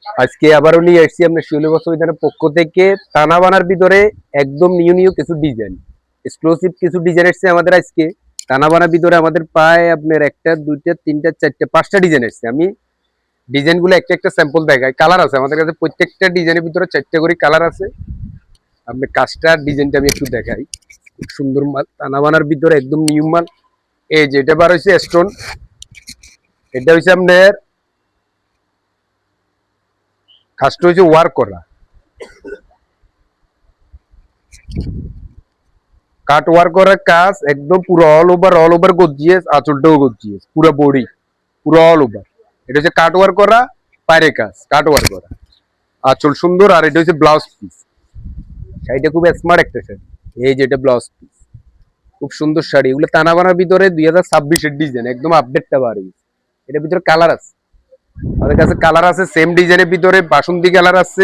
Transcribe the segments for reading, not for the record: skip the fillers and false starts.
আজকে আবারও নিয়ে আসছি আমরা শিউলি বস্ত্রবিতানের পক্ষ থেকে টানা বানার ভিতরে একদম নিউ নিউ কিছু ডিজাইন, এক্সক্লুসিভ কিছু ডিজাইন এসছে আমাদের আজকে। টানা বানার ভিতরে আমাদের প্রায় আপনার একটা দুইটা তিনটা চারটা পাঁচটা ডিজাইন এসছে। আমি ডিজাইন গুলো একটা একটা স্যাম্পল দেখাই। কালার আছে আমাদের কাছে, প্রত্যেকটা ডিজাইনের ভিতরে চারটা করে কালার আছে। আপনি কাজটার ডিজাইনটা আমি একটু দেখাই। খুব সুন্দর মাল, টানা বানার ভিতরে একদম নিউ মাল। এই যে এটা বার হয়েছে স্টোন, এটা হচ্ছে আপনার কাজটা হচ্ছে ওয়ার্ক করা, কাট ওয়ার্ক করার কাজ একদম পুরো অল ওভার গর্জিয়াস, আঁচলটাও গর্জিয়াস, পুরো বডি পুরো অল ওভার। এটা হচ্ছে কাট ওয়ার্ক করা, পায়ের কাজ কাট ওয়ার্ক করা, আঁচল সুন্দর। আর এটা হচ্ছে ব্লাউজ পিস, শাড়িটা খুব স্মার্ট একটা শাড়ি। এই যে এটা ব্লাউজ পিস, খুব সুন্দর শাড়ি। এগুলো টানা বানার ভিতরে 2026-এর ডিজাইন, একদম আপডেটটা বার হয়েছে। এটার ভিতরে কালার আছে, আমাদের কাছে কালার আছে সেম ডিজাইনের ভিতরে। বাসন্তী কালার আছে,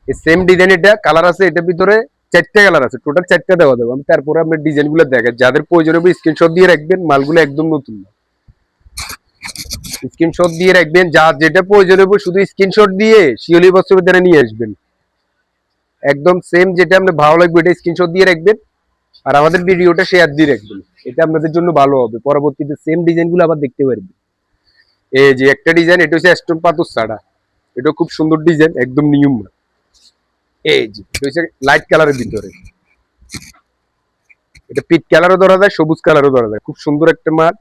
এই সেম ডিজাইন এটা কালার আছে। এটার ভিতরে চারটে কালার আছে, টোটাল চারটে দেওয়া দেবো আমি। তারপরে আপনার ডিজাইন গুলো দেখেন, যাদের প্রয়োজন হবে স্ক্রিনশট দিয়ে রাখবেন। মালগুলো একদম নতুন, স্ক্রিনশট দিয়ে রাখবেন। যা যেটা প্রয়োজন হবে শুধু স্ক্রিনশট দিয়ে শিওলি বস্ত্রবিতানে নিয়ে আসবেন। একদম সেম যেটা আপনার ভালো লাগবে এটা স্ক্রিনশট দিয়ে রাখবেন, আর আমাদের ভিডিওটা শেয়ার দিয়ে রাখবেন। এটা আপনাদের জন্য ভালো হবে, পরবর্তীতে সেম ডিজাইন গুলো আবার দেখতে পারবেন। এই যে একটা ডিজাইন, এটা হচ্ছে স্টোন পাথর ছাড়া, এটা খুব সুন্দর ডিজাইন, একদম নিয়ম। এই যে এটা হচ্ছে লাইট কালারের ভিতরে, এটা পিট কালারও ধরা যায়, সবুজ কালারও ধরা যায়। খুব সুন্দর একটা মাল।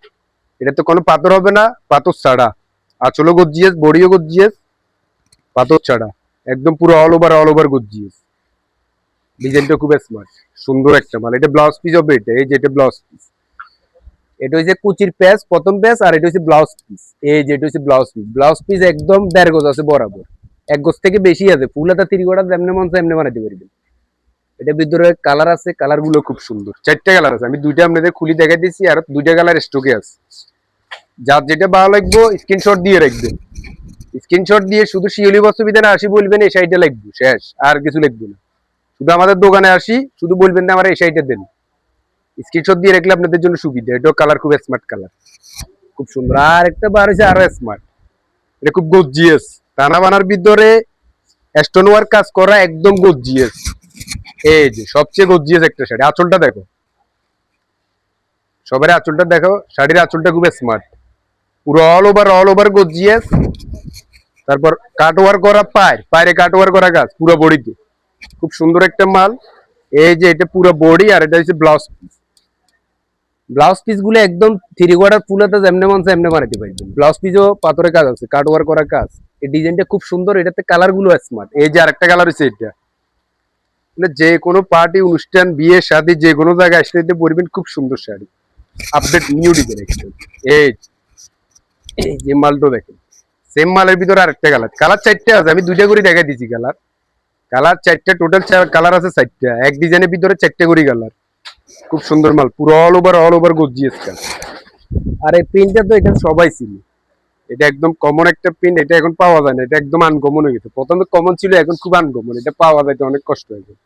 এটা তো কোনো পাথর হবে না, পাথর ছাড়া। আঁচলও গর্জিয়াস, বডিও গর্জিয়াস, পাথর ছাড়া, একদম পুরো অল ওভার গর্জিয়াস। ডিজাইনটা খুব স্মার্ট, সুন্দর একটা মাল। এটা ব্লাউজ পিস হবে, এটা এই যে এটা ব্লাউজ পিস। এটা হচ্ছে কুচির প্যাচ, প্রথম প্যাচ, আর এটা হচ্ছে ব্লাউজ পিস। এই যে এটা হচ্ছে ব্লাউজ পিস। ব্লাউজ পিস একদম 1.5 গজ আছে বরাবর, 1 গজ থেকে বেশি আছে। ফুল হাতা 3 গোটা যেমনি মন চায় এমনি বানাতে পারবেন। এটার ভিতরে কালার আছে, কালার গুলো খুব সুন্দর। 4টে কালার আছে, আমি 2টা আপনাদের খুলি দেখাই দিচ্ছি, আর 2টা কালার স্টকে আছে। যার যেটা ভালো লাগবে স্ক্রিনশট দিয়ে রাখবেন। স্ক্রিনশট দিয়ে শুধু শিওলি বস্ত্রবিতানে আসি বলবেন এই শাড়িটা লাগবে, শেষ, আর কিছু লাগবে না। শুধু আমাদের দোকানে আসি, শুধু বলবেন না আমার এই শাড়িটা দেন। স্ক্রিনশট দিয়ে রাখলে আপনাদের জন্য সুবিধা। এটাও কালার খুব স্মার্ট কালার, খুব সুন্দর। আর একটা বার হয়েছে আরো স্মার্ট, এটা খুব গর্জিয়াস। টানা বানার ভিতরে স্টোন ওয়ার্ক কাজ করা, একদম গর্জিয়াস। এই যে সবচেয়ে গর্জিয়াস একটা শাড়ি। আঁচলটা দেখো, সবার আঁচলটা দেখো, শাড়ির আঁচলটা খুব স্মার্ট, পুরো অল ওভার গর্জিয়াস। তারপর কাট ওয়ার্ক করা, পায়ের কাট ওয়ার্ক করা কাজ পুরো বডিতে, খুব সুন্দর একটা মাল। এই যে এটা পুরো বডি, আর এটা হচ্ছে ব্লাউজ পিস। ব্লাউজ পিস গুলো একদম 3 কোয়ার্টার ফুল হাতা যেমনি মন চায় এমনি বানাতে পারবেন। ব্লাউজ পিসও পাথরের কাজ আছে, কাট ওয়ার্ক করা কাজ। এই ডিজাইনটা খুব সুন্দর, এটাতে কালার গুলো স্মার্ট। এই যে আরেকটা কালার হচ্ছে এটা, যে কোনো পার্টি অনুষ্ঠান বিয়ে শাদী যে কোনো জায়গায় আসলে পরবেন, খুব সুন্দর শাড়ি, আপডেট নিউ ডিজাইন একদম। এই যে মালটা দেখেন, সেম মালের ভিতরে আরেকটা কালার, কালার 4টে আছে, আমি 2টা করে দেখাই দিচ্ছি। কালার কালার 4টে, টোটাল কালার আছে 4টা। এক ডিজাইনের ভিতরে 4টে করে কালার, খুব সুন্দর মাল, পুরো অল ওভার গর্জিয়াস কাজ। আর এই প্রিন্টটা তো এটা সবাই চিনি, এটা একদম কমন একটা প্রিন্ট। এটা এখন পাওয়া যায় না, এটা একদম আনকমন হয়ে গেছে। প্রথমে কমন ছিল, এখন খুব আনকমন। এটা পাওয়া যায় অনেক কষ্ট হয়ে যায়,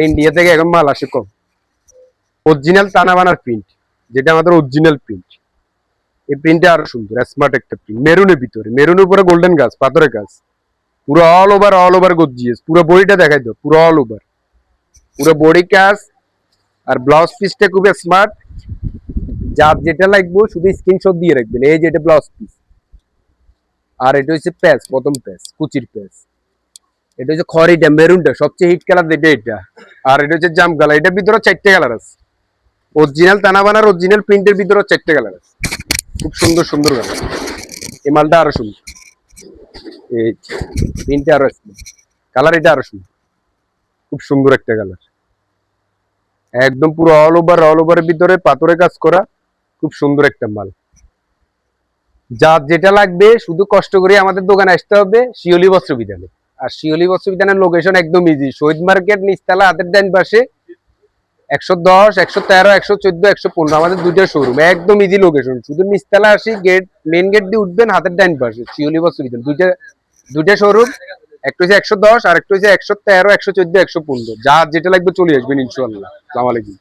ইন্ডিয়া থেকে এখন মাল আসে কম। অরিজিনাল টানা বানার প্রিন্ট, যেটা আমাদের অরিজিনাল প্রিন্ট। এই প্রিন্টটা আরো সুন্দর, স্মার্ট একটা প্রিন্ট। মেরুনের ভিতরে, মেরুনের উপরে গোল্ডেন গাছ, পাথরের গাছ, পুরো অল ওভার গর্জিয়াস। পুরো বডিটা দেখাই দাও, পুরো অল ওভার, পুরো বডি কাজ। আর ব্লাউজ পিসটা খুব স্মার্ট। যার যেটা লাগবে শুধু স্ক্রিনশট দিয়ে রাখবেন। এই যে এটা ব্লাউজ পিস, আর এটা হচ্ছে প্যাচ, প্রথম প্যাচ, কুচির প্যাচ। এটা হচ্ছে খড়িটা, মেরুনটা সবচেয়ে হিট কালার যেটা এটা। আর এটা হচ্ছে জাম কালার। এটার ভিতরে 4টে কালার আছে, অরিজিনাল টানা বানার অরিজিনাল প্রিন্টের ভিতরে 4টে কালার আছে, খুব সুন্দর সুন্দর কালার। এই মালটা আরো সুন্দর, এই প্রিন্টটা আরো কালার, এটা আরো সুন্দর, খুব সুন্দর একটা কালার। একদম পুরো অল ওভারের ভিতরে পাথরের কাজ করা, খুব সুন্দর একটা মাল। যার যেটা লাগবে শুধু কষ্ট করে আমাদের দোকানে আসতে হবে, শিওলি বস্ত্রবিতানে। আর শিওলি বস্ত্রবিতানের লোকেশন একদম ইজি, শহীদ মার্কেট নিচতলা, হাতের ডান পাশে 110, 113, 114, 115 আমাদের 2টা শোরুম, একদম ইজি লোকেশন। শুধু নিচতলা আসি, গেট মেন গেট দিয়ে উঠবেন, হাতের ডান পাশে শিওলি বস্ত্রবিতান। দুইটা শোরুম, একটা হচ্ছে 110 আর একটা হচ্ছে 113, 114, 115। যার যেটা লাগবে চলে আসবেন ইনশাআল্লাহ। আসসালামু আলাইকুম।